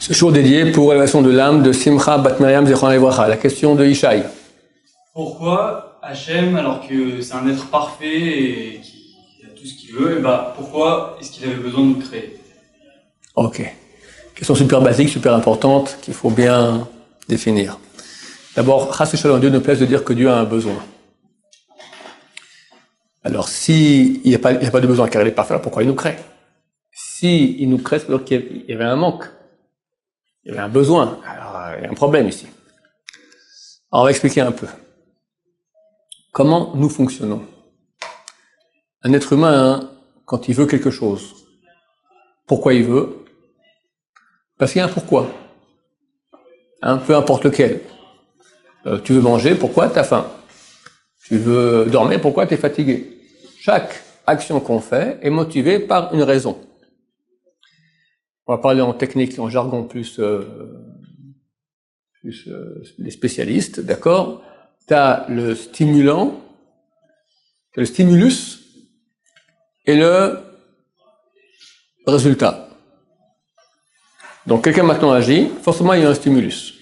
Ce jour dédié pour l'élévation de l'âme de Simcha Bat Miriam Zichron Livracha. La question de Ishaï. Pourquoi Hachem, alors que c'est un être parfait et qui a tout ce qu'il veut, pourquoi est-ce qu'il avait besoin de nous créer? Ok. Question super basique, super importante, qu'il faut bien définir. D'abord, Chas Shalom, Dieu ne plaise de dire que Dieu a un besoin. Alors, s'il n'y a pas de besoin car il est parfait, alors pourquoi il nous crée? S'il nous crée, c'est parce qu'il y avait un manque. Il y avait un besoin. Alors, il y a un problème ici. Alors, on va expliquer un peu. Comment nous fonctionnons? Un être humain, quand il veut quelque chose, pourquoi il veut? Parce qu'il y a un pourquoi. Peu importe lequel. Tu veux manger, pourquoi? T'as faim. Tu veux dormir, pourquoi? T'es fatigué. Chaque action qu'on fait est motivée par une raison. On va parler en technique, en jargon plus les spécialistes, d'accord? T'as le stimulant, t'as le stimulus et le résultat. Donc quelqu'un maintenant agit, forcément il y a un stimulus.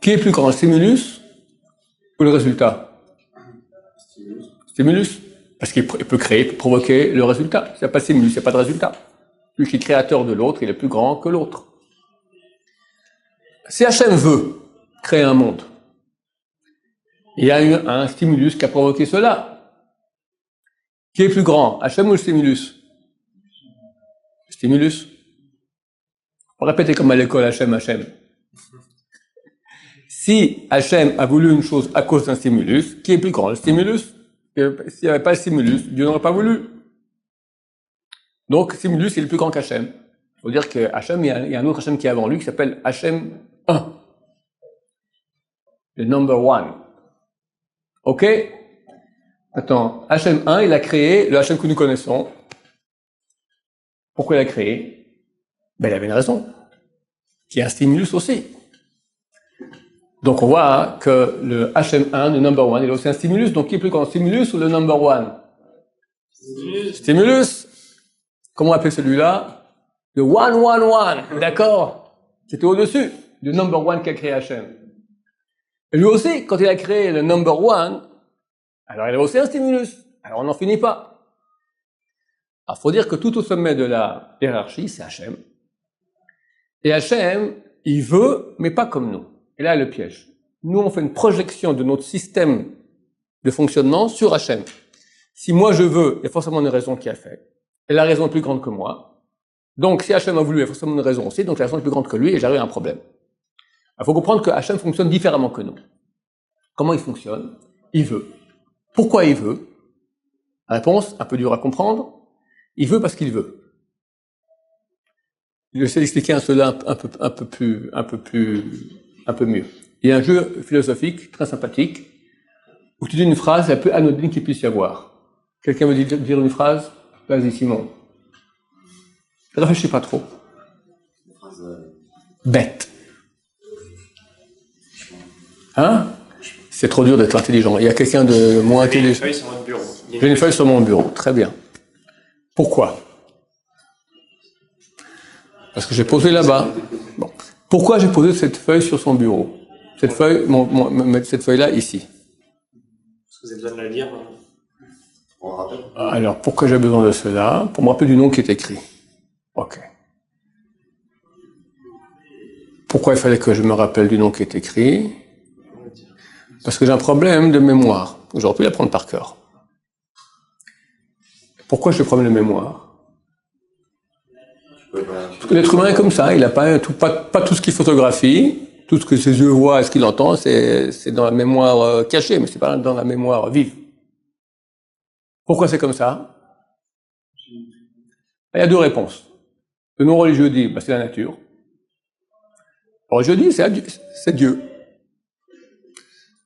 Qui est plus grand, le stimulus ou le résultat? Stimulus. Parce qu'il peut créer, peut provoquer le résultat. S'il n'y a pas de stimulus, il n'y a pas de résultat. Celui qui est créateur de l'autre, il est plus grand que l'autre. Si Hachem veut créer un monde, il y a eu un stimulus qui a provoqué cela. Qui est plus grand, Hachem ou le stimulus? Le stimulus. On va répéter comme à l'école, Hachem, Hachem. Si Hachem a voulu une chose à cause d'un stimulus, qui est plus grand, le stimulus? S'il n'y avait pas de stimulus, Dieu n'aurait pas voulu. Donc, stimulus, il est plus grand qu'Hachem. Il faut dire que Hachem, il y a un autre Hachem qui est avant lui, qui s'appelle Hachem 1. Le number one. Ok? Attends, Hachem 1, il a créé le Hachem que nous connaissons. Pourquoi il a créé? Il avait une raison. Qui est un stimulus aussi. Donc on voit que le HM1, le number one, il a aussi un stimulus. Donc qui est plus grand, stimulus ou le number one? Stimulus. Comment on appelle celui-là? Le one. D'accord? C'était au-dessus du number one qu'a créé HM. Et lui aussi, quand il a créé le number one, alors il a aussi un stimulus. Alors on n'en finit pas. Alors il faut dire que tout au sommet de la hiérarchie, c'est HM. Et HM, il veut, mais pas comme nous. Et là, le piège. Nous, on fait une projection de notre système de fonctionnement sur Hachem. Si moi je veux, il y a forcément une raison qui a fait. Et la raison est plus grande que moi. Donc, si Hachem a voulu, il y a forcément une raison aussi. Donc, la raison est plus grande que lui et j'arrive à un problème. Il faut comprendre que Hachem fonctionne différemment que nous. Comment il fonctionne? Il veut. Pourquoi il veut? La réponse, un peu dure à comprendre. Il veut parce qu'il veut. Je vais essayer d'expliquer cela un peu mieux. Il y a un jeu philosophique très sympathique où tu dis une phrase la plus anodine qu'il puisse y avoir. Quelqu'un veut dire une phrase? Vas-y, Simon. Ne réfléchis pas trop. Une phrase bête. Hein? C'est trop dur d'être intelligent. Il y a quelqu'un de moins intelligent. J'ai une feuille sur mon bureau. Très bien. Pourquoi? Parce que j'ai posé là-bas. Bon. Pourquoi j'ai posé cette feuille sur son bureau? Cette feuille, mettre cette feuille-là ici. Parce que vous avez besoin de la lire. On rappelle. Alors, pourquoi j'ai besoin de cela? Pour me rappeler du nom qui est écrit. Ok. Pourquoi il fallait que je me rappelle du nom qui est écrit? Parce que j'ai un problème de mémoire. J'aurais pu l'apprendre par cœur. Pourquoi j'ai un problème de mémoire? L'être humain est comme ça, il n'a pas tout ce qu'il photographie, tout ce que ses yeux voient et ce qu'il entend, c'est dans la mémoire cachée, mais c'est pas dans la mémoire vive. Pourquoi c'est comme ça? Il y a deux réponses. Le non-religieux dit, c'est la nature. Le religieux dit, c'est Dieu.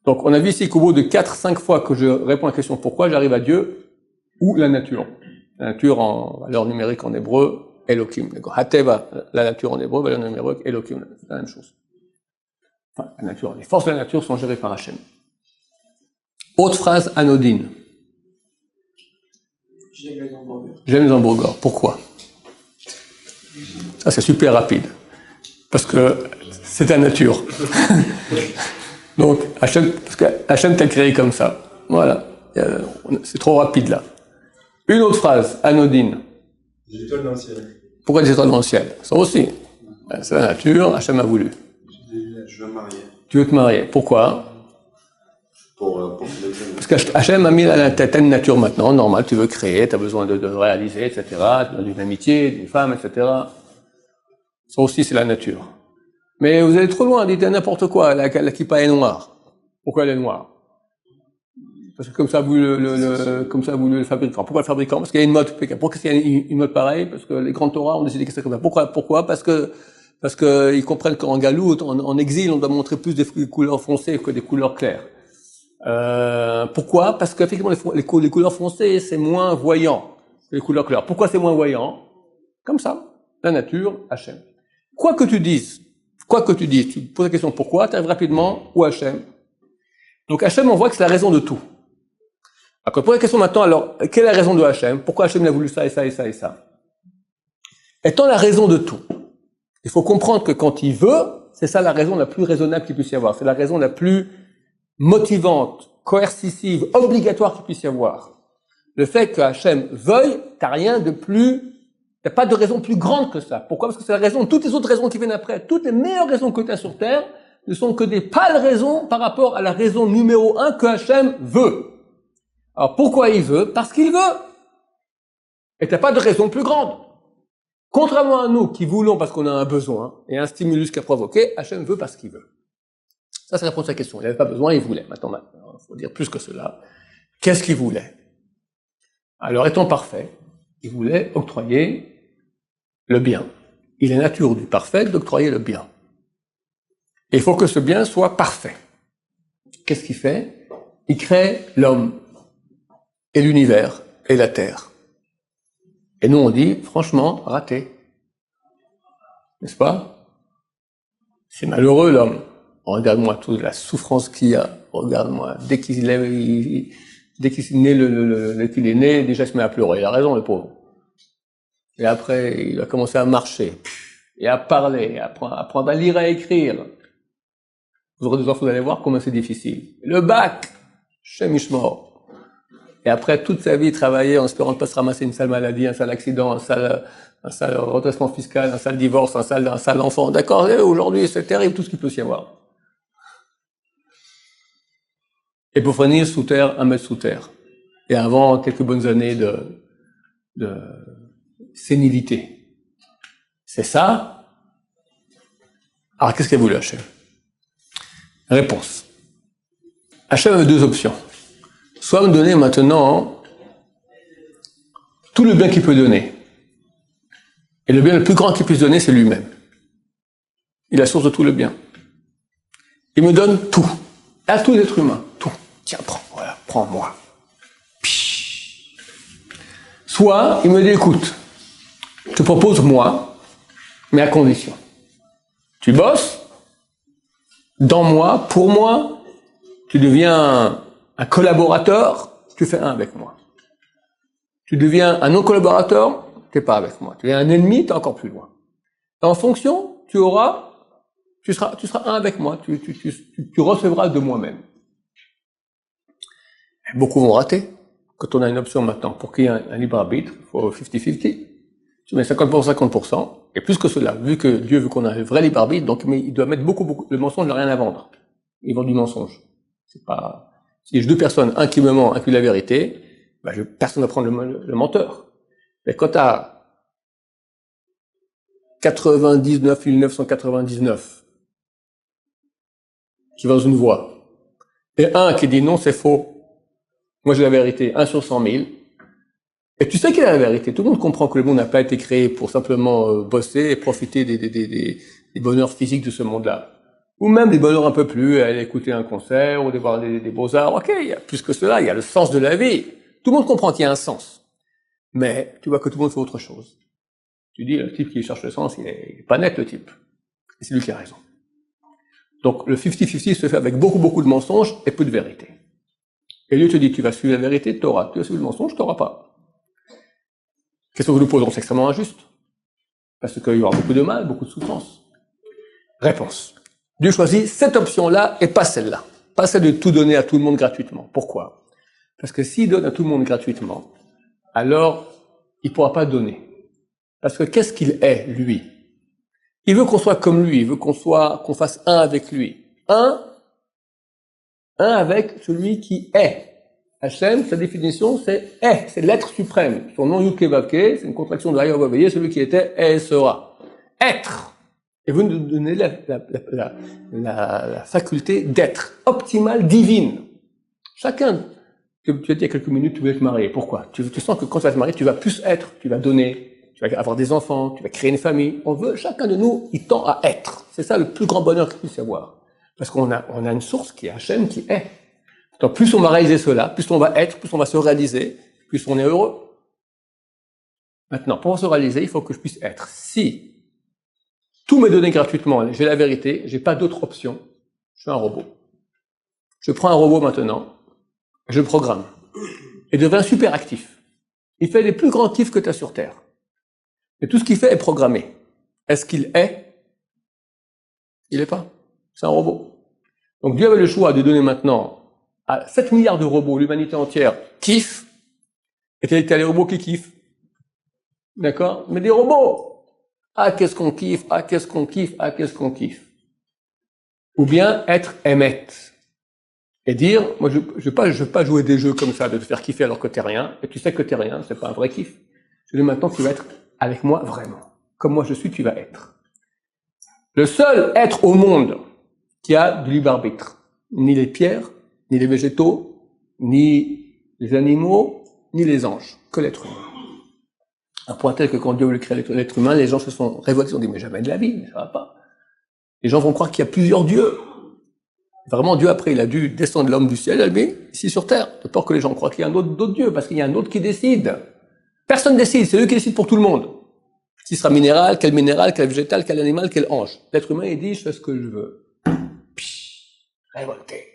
Donc on a vu ici qu'au bout de 4-5 fois que je réponds à la question pourquoi, j'arrive à Dieu ou la nature. La nature en valeur numérique en hébreu, Elohim. Hateva, la nature en hébreu, valeur numérique, Elohim. C'est la même chose. Enfin, la nature, les forces de la nature sont gérées par Hachem. Autre phrase anodine. J'aime les hamburgers. Pourquoi? Ça, c'est super rapide. Parce que c'est ta nature. Donc, parce que Hachem t'a créé comme ça. Voilà. C'est trop rapide là. Une autre phrase, anodine. Des étoiles dans le ciel. Pourquoi des étoiles dans le ciel? Ça aussi. C'est la nature, Hachem a voulu. Je veux me marier. Tu veux te marier. Pourquoi? Pour Parce qu'Hachem a mis à la tête une nature maintenant, normal, tu veux créer, tu as besoin de réaliser, etc. Tu as besoin d'une amitié, d'une femme, etc. Ça aussi, c'est la nature. Mais vous allez trop loin, dites n'importe quoi, la kippa est noire. Pourquoi elle est noire? Parce que comme ça a voulu le fabricant. Pourquoi le fabricant? Parce qu'il y a une mode. Pourquoi il y a une mode pareille? Parce que les grands Torahs ont décidé que c'est comme ça. Pourquoi? Parce que ils comprennent qu'en galoute, en exil, on doit montrer plus des couleurs foncées que des couleurs claires. Pourquoi? Parce qu'effectivement, les couleurs foncées, c'est moins voyant que les couleurs claires. Pourquoi c'est moins voyant? Comme ça. La nature, Hachem. Quoi que tu dises, tu poses la question pourquoi, tu arrives rapidement où Hachem. Donc Hachem, on voit que c'est la raison de tout. Alors, pour la question maintenant, alors, quelle est la raison de Hachem? Pourquoi Hachem a voulu ça et ça et ça et ça? Étant la raison de tout, il faut comprendre que quand il veut, c'est ça la raison la plus raisonnable qu'il puisse y avoir. C'est la raison la plus motivante, coercitive, obligatoire qu'il puisse y avoir. Le fait que Hachem veuille, t'as rien de plus, t'as pas de raison plus grande que ça. Pourquoi? Parce que c'est la raison, toutes les autres raisons qui viennent après, toutes les meilleures raisons que tu as sur Terre, ne sont que des pâles raisons par rapport à la raison numéro 1 que Hachem veut. Alors pourquoi il veut? Parce qu'il veut. Et t'as pas de raison plus grande. Contrairement à nous qui voulons parce qu'on a un besoin et un stimulus qui a provoqué, Hachem veut parce qu'il veut. Ça, c'est la réponse à la question. Il n'avait pas besoin, il voulait. Maintenant, il faut dire plus que cela. Qu'est-ce qu'il voulait? Alors, étant parfait, il voulait octroyer le bien. Il est nature du parfait d'octroyer le bien. Et il faut que ce bien soit parfait. Qu'est-ce qu'il fait? Il crée l'homme et l'univers et la terre. Et nous, on dit, franchement, raté. N'est-ce pas? C'est malheureux, l'homme. Regarde-moi toute la souffrance qu'il y a. Regarde-moi. Dès qu'il est né, déjà, il se met à pleurer. Il a raison, le pauvre. Et après, il a commencé à marcher. Et à parler, à apprendre à lire et à écrire. Vous aurez des enfants, vous allez voir comment c'est difficile. Le bac, chez Mishmor. Et après, toute sa vie, travailler en espérant ne pas se ramasser une sale maladie, un sale accident, un sale redressement fiscal, un sale divorce, un sale enfant. D'accord? Aujourd'hui, c'est terrible tout ce qu'il peut s'y avoir. Et pour finir sous terre, 1 mètre sous terre. Et avant quelques bonnes années de sénilité. C'est ça? Alors, qu'est-ce qu'a voulu Hachem? Réponse. Hachem avait 2 options. Soit me donner maintenant tout le bien qu'il peut donner. Et le bien le plus grand qu'il puisse donner, c'est lui-même. Il est la source de tout le bien. Il me donne tout. À tout l'être humain. Tout. Tiens, prends, voilà, prends-moi. Soit, il me dit, écoute, je te propose moi, mais à condition. Tu bosses, dans moi, pour moi, tu deviens un collaborateur, tu fais un avec moi. Tu deviens un non-collaborateur, tu n'es pas avec moi. Tu deviens un ennemi, tu es encore plus loin. En fonction, tu seras un avec moi, tu recevras de moi-même. Beaucoup vont rater. Quand on a une option maintenant, pour qu'il y ait un libre arbitre, il faut 50-50. Tu mets 50%, et plus que cela, vu que Dieu veut qu'on ait un vrai libre arbitre, donc il doit mettre beaucoup, le mensonge n'a rien à vendre. Il vend du mensonge. C'est pas, si j'ai 2 personnes, un qui me ment, un qui dit la vérité, personne ne va prendre le menteur. Mais quand tu as 99 999 qui va dans une voie, et un qui dit non, c'est faux, moi j'ai la vérité, 1 sur 100 000, et tu sais qu'il a la vérité, tout le monde comprend que le monde n'a pas été créé pour simplement bosser et profiter des bonheurs physiques de ce monde-là. Ou même des bonheurs un peu plus, aller écouter un concert, ou de voir des beaux-arts. Ok, il y a plus que cela, il y a le sens de la vie. Tout le monde comprend qu'il y a un sens. Mais tu vois que tout le monde fait autre chose. Tu dis, le type qui cherche le sens, il est pas net, le type. Et c'est lui qui a raison. Donc le 50-50 se fait avec beaucoup de mensonges et peu de vérité. Et lui te dit, tu vas suivre la vérité, t'auras. Tu vas suivre le mensonge, t'auras pas. Question que nous posons, c'est extrêmement injuste. Parce qu'il y aura beaucoup de mal, beaucoup de souffrance. Réponse. Dieu choisit cette option-là et pas celle-là. Pas celle de tout donner à tout le monde gratuitement. Pourquoi? Parce que s'il donne à tout le monde gratuitement, alors il ne pourra pas donner. Parce que qu'est-ce qu'il est, lui? Il veut qu'on soit comme lui, il veut qu'on fasse un avec lui. Un avec celui qui est. Hachem, sa définition, c'est est, c'est l'être suprême. Son nom Yud Kei Vav Kei, c'est une contraction de Hayah Vav Kei, celui qui était, est et sera. Être. Et vous nous donnez la faculté d'être, optimale, divine. Chacun, tu as dit il y a quelques minutes, tu veux te marier. Pourquoi? Tu sens que quand tu vas te marier, tu vas plus être, tu vas donner, tu vas avoir des enfants, tu vas créer une famille. On veut, chacun de nous, il tend à être. C'est ça le plus grand bonheur qu'il puisse y avoir. Parce qu'on a une source qui est Hachem, qui est. Donc plus on va réaliser cela, plus on va être, plus on va se réaliser, plus on est heureux. Maintenant, pour se réaliser, il faut que je puisse être. Si tout m'est donné gratuitement, j'ai la vérité, j'ai pas d'autre option, je suis un robot. Je prends un robot maintenant, je le programme, et devient super actif. Il fait les plus grands kiffs que tu as sur Terre. Et tout ce qu'il fait est programmé. Est-ce qu'il est? Il n'est pas. C'est un robot. Donc Dieu avait le choix de donner maintenant à 7 milliards de robots, l'humanité entière kiffe, et t'as les robots qui kiffent. D'accord? Mais des robots! Ah, qu'est-ce qu'on kiffe, ah, qu'est-ce qu'on kiffe, ah, qu'est-ce qu'on kiffe. Ou bien être émette. Et dire, moi, je veux pas jouer des jeux comme ça, de te faire kiffer alors que t'es rien, et tu sais que t'es rien, c'est pas un vrai kiff. Je dis maintenant, tu vas être avec moi vraiment. Comme moi je suis, tu vas être. Le seul être au monde qui a du libre arbitre. Ni les pierres, ni les végétaux, ni les animaux, ni les anges. Que l'être humain. Un point tel que quand Dieu voulait créer l'être humain, les gens se sont révoltés, ils ont dit, mais jamais de la vie, ça va pas. Les gens vont croire qu'il y a plusieurs dieux. Vraiment, Dieu, après, il a dû descendre l'homme du ciel, mais ici sur terre, de peur que les gens croient qu'il y a un autre Dieu, parce qu'il y a un autre qui décide. Personne décide, c'est lui qui décide pour tout le monde. Qui sera minéral, quel végétal, quel animal, quel ange. L'être humain, il dit, je fais ce que je veux. Puis, révolté.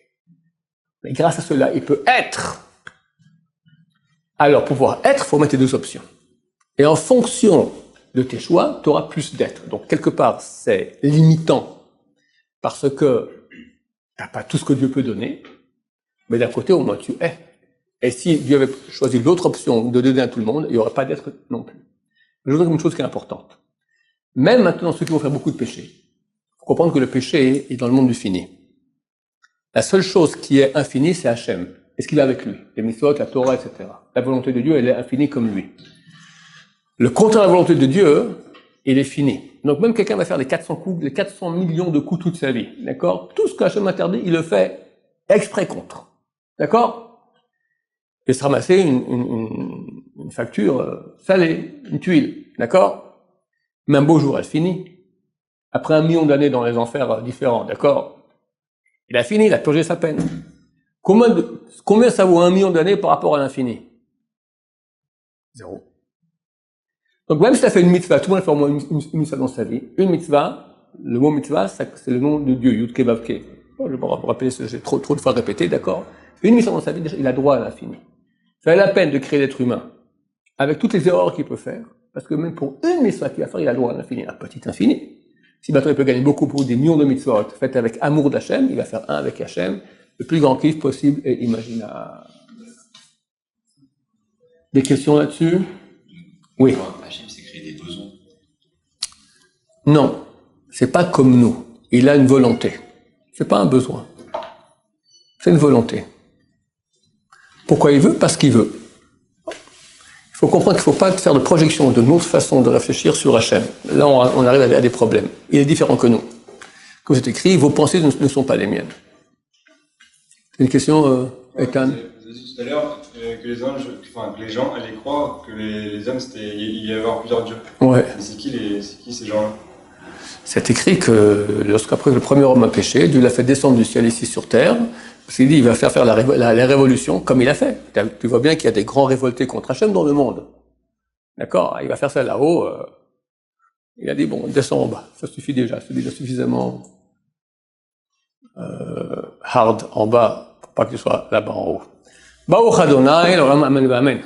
Mais grâce à cela, il peut être. Alors, pour pouvoir être, il faut mettre les deux options. Et en fonction de tes choix, tu auras plus d'être. Donc, quelque part, c'est limitant, parce que tu n'as pas tout ce que Dieu peut donner, mais d'un côté, au moins, tu es. Et si Dieu avait choisi l'autre option de donner à tout le monde, il n'y aurait pas d'être non plus. Je voudrais dire une chose qui est importante. Même maintenant, ceux qui vont faire beaucoup de péchés, il faut comprendre que le péché est dans le monde du fini. La seule chose qui est infinie, c'est Hachem. Et ce qu'il a avec lui. Les mitzvot, la Torah, etc. La volonté de Dieu, elle est infinie comme lui. Le contraire de la volonté de Dieu, il est fini. Donc même quelqu'un va faire les 400 coups, les 400 millions de coups toute sa vie. D'accord? Tout ce que Hachem interdit, il le fait exprès contre. D'accord? Et se ramasser une facture salée, une tuile. D'accord? Mais un beau jour, elle finit. Après 1 million d'années dans les enfers différents. D'accord? Il a fini, il a purgé sa peine. Combien ça vaut 1 million d'années par rapport à l'infini? 0. Donc même si tu as fait une mitzvah, tout le monde fait au moins une mitzvah dans sa vie. Une mitzvah, le mot mitzvah, c'est le nom de Dieu, Yud Kei Vav Kei. Je vais me rappeler, j'ai trop de fois répété, d'accord? Une mitzvah dans sa vie, déjà, il a droit à l'infini. Ça valait la peine de créer l'être humain, avec toutes les erreurs qu'il peut faire, parce que même pour une mitzvah qu'il va faire, il a droit à l'infini, un petit infini. Si maintenant il peut gagner beaucoup pour des millions de mitzvot faites avec amour d'Hachem, il va faire un avec Hachem, le plus grand kiff possible et imaginable. Des questions là-dessus? Oui. Hachem s'est créé des besoins. Non, c'est pas comme nous. Il a une volonté. C'est pas un besoin. C'est une volonté. Pourquoi il veut? Parce qu'il veut. Il faut comprendre qu'il ne faut pas faire de projection de notre façon de réfléchir sur Hachem. Là, on arrive à des problèmes. Il est différent que nous. Comme c'est écrit, vos pensées ne sont pas les miennes. C'est une question, Ethan? Vous avez dit tout à l'heure que les anges, enfin, que les gens allaient croire que les hommes, il y avait plusieurs dieux. Ouais. Mais c'est qui ces gens-là? C'est écrit que lorsqu'après le premier homme a péché, Dieu l'a fait descendre du ciel ici sur terre, parce qu'il dit il va faire la révolution comme il a fait. Tu vois bien qu'il y a des grands révoltés contre Hachem dans le monde. D'accord? Il va faire ça là-haut. Il a dit bon, descends en bas, ça suffit déjà, c'est déjà suffisamment hard en bas pour pas que tu sois là-bas en haut. Baruch Adonai, l'olam amen.